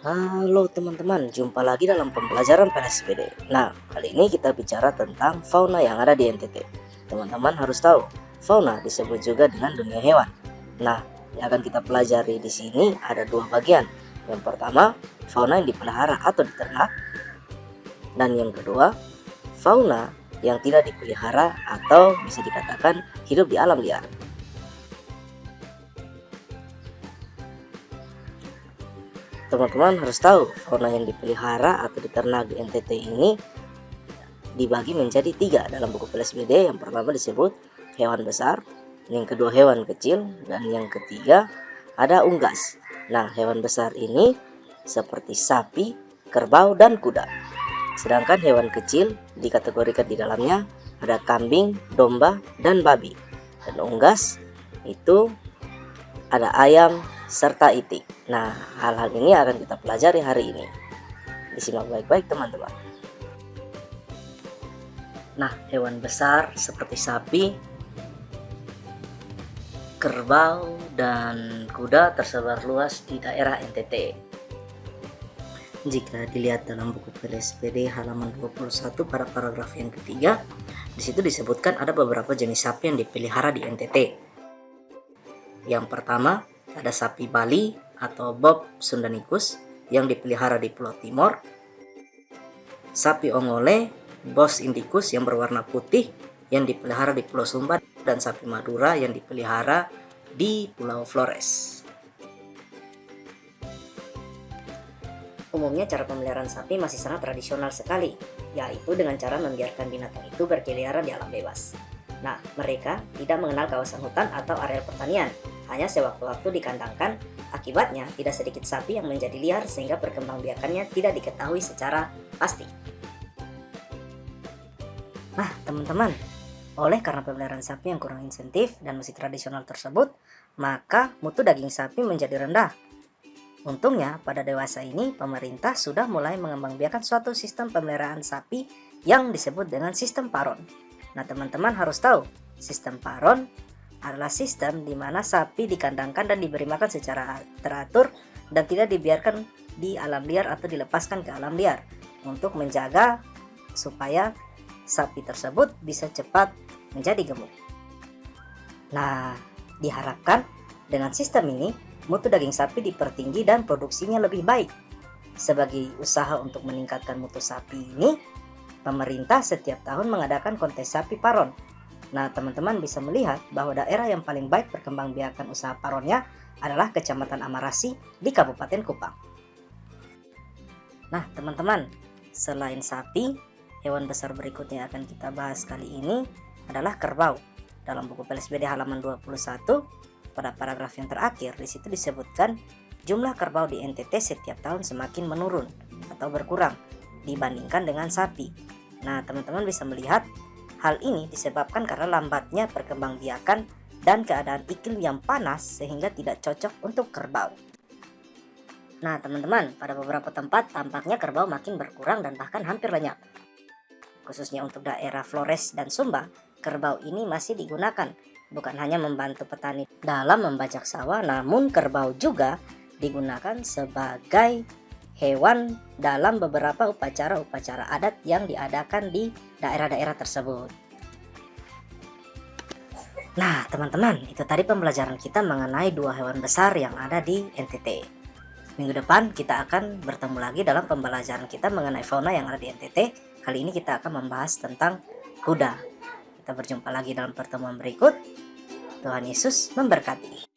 Halo teman-teman, jumpa lagi dalam pembelajaran PLSPD. Nah, kali ini kita bicara tentang fauna yang ada di NTT. Teman-teman harus tahu, fauna disebut juga dengan dunia hewan. Nah, yang akan kita pelajari di sini ada dua bagian. Yang pertama, fauna yang dipelihara atau diternak. Dan yang kedua, fauna yang tidak dipelihara atau bisa dikatakan hidup di alam liar. Teman-teman harus tahu, fauna yang dipelihara atau diternak di NTT ini dibagi menjadi tiga dalam buku PLSPD. Yang pertama disebut hewan besar, yang kedua hewan kecil, dan yang ketiga ada unggas. Nah, hewan besar ini seperti sapi, kerbau, dan kuda. Sedangkan hewan kecil dikategorikan di dalamnya ada kambing, domba, dan babi. Dan unggas itu ada ayam serta itik. Nah, hal-hal ini akan kita pelajari hari ini. Disimak baik-baik teman-teman. Nah, hewan besar seperti sapi, kerbau, dan kuda tersebar luas di daerah NTT. Jika dilihat dalam buku PLSPD halaman 21 pada paragraf yang ketiga, di situ disebutkan ada beberapa jenis sapi yang dipelihara di NTT. Yang pertama, ada sapi Bali atau Bob Sundanicus yang dipelihara di Pulau Timor, sapi Ongole Bos Indicus yang berwarna putih yang dipelihara di Pulau Sumba, dan sapi Madura yang dipelihara di Pulau Flores. Umumnya cara pemeliharaan sapi masih sangat tradisional sekali, yaitu dengan cara membiarkan binatang itu berkeliaran di alam bebas. Nah, mereka tidak mengenal kawasan hutan atau areal pertanian, hanya sewaktu-waktu dikandangkan. Akibatnya, tidak sedikit sapi yang menjadi liar sehingga perkembangbiakannya tidak diketahui secara pasti. Nah, teman-teman, oleh karena pemeliharaan sapi yang kurang insentif dan masih tradisional tersebut, maka mutu daging sapi menjadi rendah. Untungnya, pada dewasa ini, pemerintah sudah mulai mengembangbiakan suatu sistem pemeliharaan sapi yang disebut dengan sistem paron. Nah, teman-teman harus tahu, sistem paron adalah sistem di mana sapi dikandangkan dan diberi makan secara teratur dan tidak dibiarkan di alam liar atau dilepaskan ke alam liar untuk menjaga supaya sapi tersebut bisa cepat menjadi gemuk. Nah, diharapkan dengan sistem ini mutu daging sapi dipertinggi dan produksinya lebih baik. Sebagai usaha untuk meningkatkan mutu sapi ini, pemerintah setiap tahun mengadakan kontes sapi paron. Nah, teman-teman bisa melihat bahwa daerah yang paling baik perkembangbiakan usaha paronnya adalah Kecamatan Amarasi di Kabupaten Kupang. Nah, teman-teman, selain sapi, hewan besar berikutnya yang akan kita bahas kali ini adalah kerbau. Dalam buku PLSPD halaman 21, pada paragraf yang terakhir, di situ disebutkan jumlah kerbau di NTT setiap tahun semakin menurun atau berkurang dibandingkan dengan sapi. Nah, teman-teman bisa melihat hal ini disebabkan karena lambatnya perkembangbiakan dan keadaan iklim yang panas sehingga tidak cocok untuk kerbau. Nah, teman-teman, pada beberapa tempat tampaknya kerbau makin berkurang dan bahkan hampir lenyap. Khususnya untuk daerah Flores dan Sumba, kerbau ini masih digunakan bukan hanya membantu petani dalam membajak sawah, namun kerbau juga digunakan sebagai hewan dalam beberapa upacara-upacara adat yang diadakan di daerah-daerah tersebut. Nah, teman-teman, itu tadi pembelajaran kita mengenai dua hewan besar yang ada di NTT. Minggu depan kita akan bertemu lagi dalam pembelajaran kita mengenai fauna yang ada di NTT. Kali ini kita akan membahas tentang kuda. Kita berjumpa lagi dalam pertemuan berikut. Tuhan Yesus memberkati.